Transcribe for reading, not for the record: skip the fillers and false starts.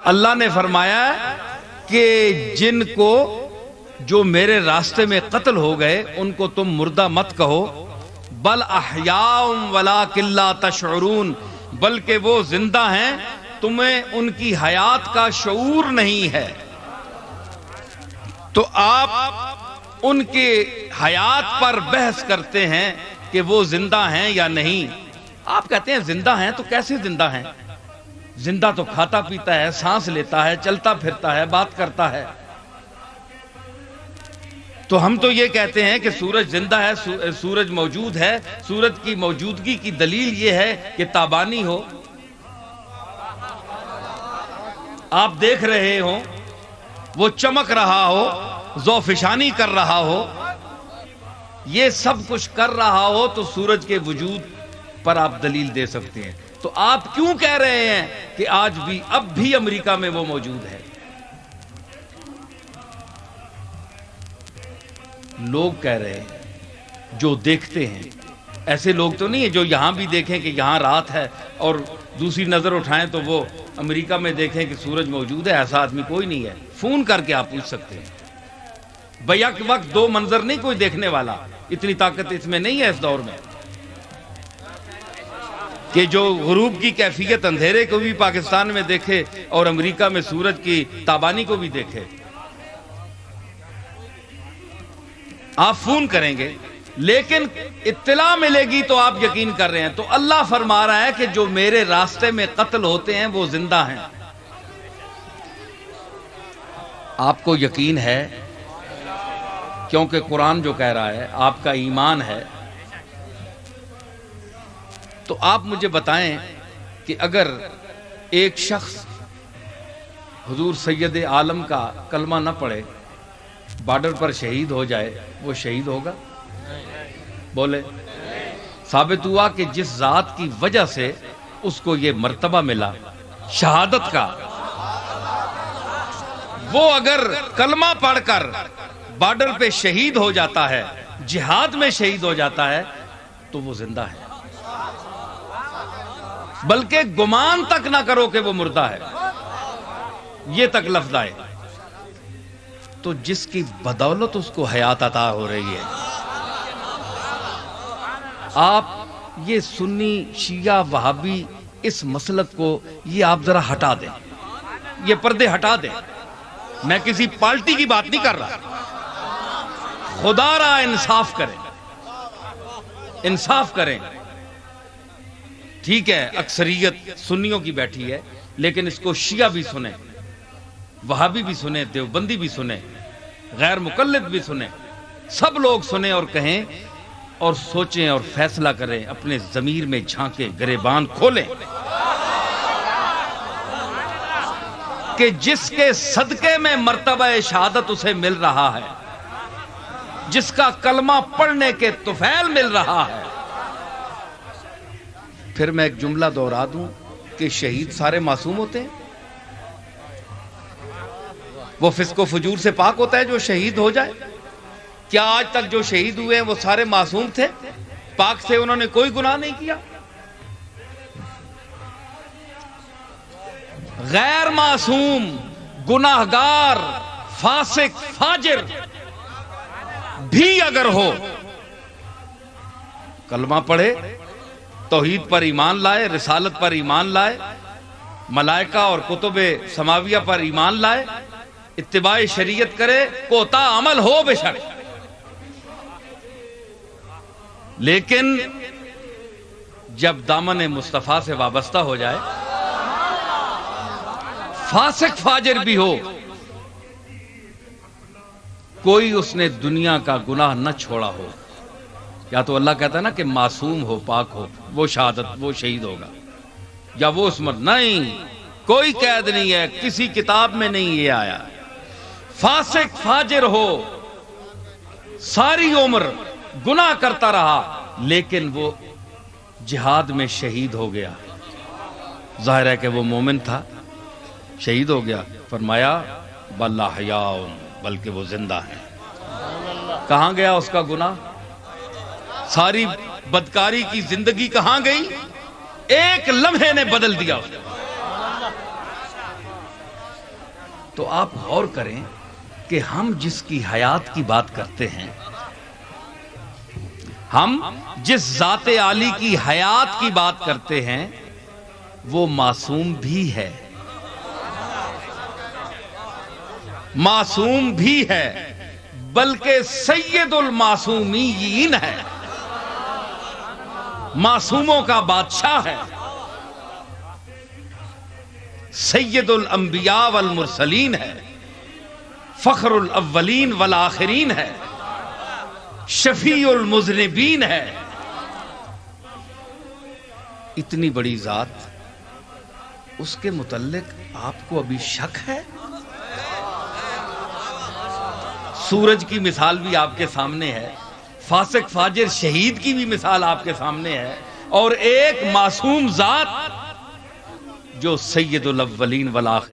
اللہ نے فرمایا کہ جن کو جو میرے راستے میں قتل ہو گئے ان کو تم مردہ مت کہو، بل احیاء ولکن لا تشعرون، بلکہ وہ زندہ ہیں، تمہیں ان کی حیات کا شعور نہیں ہے۔ تو آپ ان کے حیات پر بحث کرتے ہیں کہ وہ زندہ ہیں یا نہیں۔ آپ کہتے ہیں زندہ ہیں، تو کیسے زندہ ہیں؟ زندہ تو کھاتا پیتا ہے، سانس لیتا ہے، چلتا پھرتا ہے، بات کرتا ہے۔ تو ہم تو یہ کہتے ہیں کہ سورج زندہ ہے، سورج موجود ہے، سورج کی موجودگی کی دلیل یہ ہے کہ تابانی ہو، آپ دیکھ رہے ہو، وہ چمک رہا ہو، ذوفشانی کر رہا ہو، یہ سب کچھ کر رہا ہو تو سورج کے وجود پر آپ دلیل دے سکتے ہیں۔ تو آپ کیوں کہہ رہے ہیں کہ آج بھی اب بھی امریکہ میں وہ موجود ہے؟ لوگ کہہ رہے ہیں جو دیکھتے ہیں، ایسے لوگ تو نہیں ہیں جو یہاں بھی دیکھیں کہ یہاں رات ہے اور دوسری نظر اٹھائیں تو وہ امریکہ میں دیکھیں کہ سورج موجود ہے۔ ایسا آدمی کوئی نہیں ہے، فون کر کے آپ پوچھ سکتے ہیں۔ بیک وقت دو منظر نہیں کوئی دیکھنے والا، اتنی طاقت اس میں نہیں ہے اس دور میں کہ جو غروب کی کیفیت اندھیرے کو بھی پاکستان میں دیکھے اور امریکہ میں سورج کی تابانی کو بھی دیکھے۔ آپ فون کریں گے لیکن اطلاع ملے گی تو آپ یقین کر رہے ہیں۔ تو اللہ فرما رہا ہے کہ جو میرے راستے میں قتل ہوتے ہیں وہ زندہ ہیں۔ آپ کو یقین ہے کیونکہ قرآن جو کہہ رہا ہے، آپ کا ایمان ہے۔ تو آپ مجھے بتائیں کہ اگر ایک شخص حضور سید عالم کا کلمہ نہ پڑھے، بارڈر پر شہید ہو جائے، وہ شہید ہوگا؟ بولے۔ ثابت ہوا کہ جس ذات کی وجہ سے اس کو یہ مرتبہ ملا شہادت کا، وہ اگر کلمہ پڑھ کر بارڈر پہ شہید ہو جاتا ہے، جہاد میں شہید ہو جاتا ہے، تو وہ زندہ ہے۔ بلکہ گمان تک نہ کرو کہ وہ مردہ ہے، یہ تک لفظ آئے۔ تو جس کی بدولت اس کو حیات عطا ہو رہی ہے، آپ یہ سنی شیعہ وہابی اس مسلک کو یہ آپ ذرا ہٹا دیں، یہ پردے ہٹا دیں۔ میں کسی پارٹی کی بات نہیں کر رہا، خدا را انصاف کریں، انصاف کریں۔ ٹھیک ہے اکثریت سنیوں کی بیٹھی ہے، لیکن اس کو شیعہ بھی سنیں، وہابی بھی سنیں، دیوبندی بھی سنیں، غیر مقلد بھی سنیں، سب لوگ سنیں اور کہیں اور سوچیں اور فیصلہ کریں، اپنے ضمیر میں جھانکیں، گریبان کھولیں کہ جس کے صدقے میں مرتبہ شہادت اسے مل رہا ہے، جس کا کلمہ پڑھنے کے طفیل مل رہا ہے۔ پھر میں ایک جملہ دوہرا دوں کہ شہید سارے معصوم ہوتے ہیں؟ وہ فسق و فجور سے پاک ہوتا ہے جو شہید ہو جائے؟ کیا آج تک جو شہید ہوئے ہیں وہ سارے معصوم تھے، پاک تھے، انہوں نے کوئی گناہ نہیں کیا؟ غیر معصوم، گناہگار، فاسق، فاجر بھی اگر ہو، کلمہ پڑھے، توحید پر ایمان لائے، رسالت پر ایمان لائے، ملائکہ اور کتب سماویہ پر ایمان لائے، اتباع شریعت کرے، کوتا عمل ہو بے شک، لیکن جب دامن مصطفیٰ سے وابستہ ہو جائے، فاسق فاجر بھی ہو، کوئی اس نے دنیا کا گناہ نہ چھوڑا ہو، یا تو اللہ کہتا ہے نا کہ معصوم ہو، پاک ہو، وہ شہادت، وہ شہید ہوگا، یا وہ عصمت، نہیں، کوئی قید نہیں ہے، کسی کتاب میں نہیں یہ آیا۔ فاسق فاجر ہو، ساری عمر گناہ کرتا رہا، لیکن وہ جہاد میں شہید ہو گیا، ظاہر ہے کہ وہ مومن تھا، شہید ہو گیا، فرمایا بل احیاء، بلکہ وہ زندہ ہے۔ کہاں گیا اس کا گناہ؟ ساری بدکاری کی زندگی کہاں گئی؟ ایک لمحے نے بدل دیا۔ تو آپ غور کریں کہ ہم جس کی حیات کی بات کرتے ہیں، ہم جس ذات عالی کی حیات کی بات کرتے ہیں، وہ معصوم بھی ہے، معصوم بھی ہے، بلکہ سید المعصومین ہے، معصوموں کا بادشاہ ہے، سید الانبیاء والمرسلین ہے، فخر الاولین والآخرین ہے، شفیع المذنبین ہے۔ اتنی بڑی ذات، اس کے متعلق آپ کو ابھی شک ہے؟ سورج کی مثال بھی آپ کے سامنے ہے، فاسق فاجر شہید کی بھی مثال آپ کے سامنے ہے، اور ایک معصوم ذات جو سید الاولین والآخرین